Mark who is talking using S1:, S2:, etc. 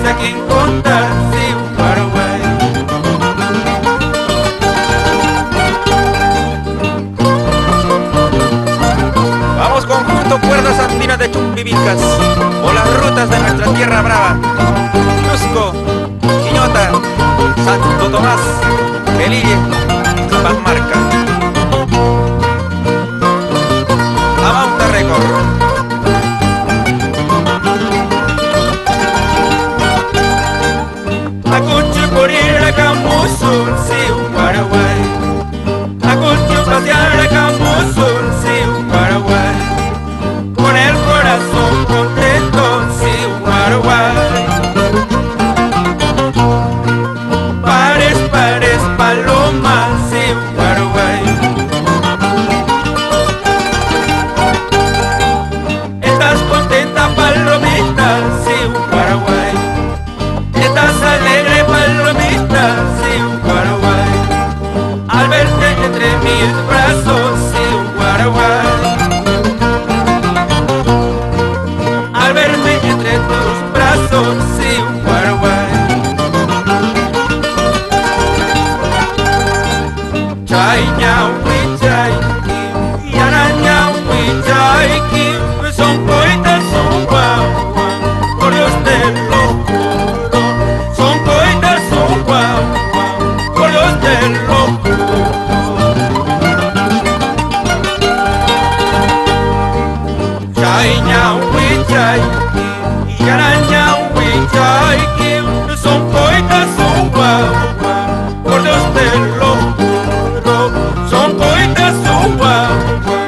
S1: a quien contar, sí, un Paraguay.
S2: Vamos conjunto, cuerdas andinas de Chumbivilcas, por las rutas de nuestra tierra brava. Cusco, Quiñota, Santo Tomás, Melille, Pazmarca. Amauta Record.
S1: Acucho por ir a Campo Sur, sí, un Paraguay. Acucho pasear a Campo Sur, sí, un Paraguay. Con el corazón contento, sí, un Paraguay. Pares, pares, palomas, sí, un Paraguay. Estás contenta, palomita, sí, un Paraguay. Estás alegre, palomita, sí, un Paraguay. Al verte entre mis brazos, sí, un Paraguay. Al verme entre tus brazos, sí, un Paraguay. Chay, ñaui, chay, y ana, ñaui, chay, son poetas, son guau, por Dios te lo juro. Son poetas, son guau, por Dios te lo juro. Chay, ñaui, chay, y ana, ñaui, chay, son poetas, son guau, por Dios te lo juro. Son poetas, son guau.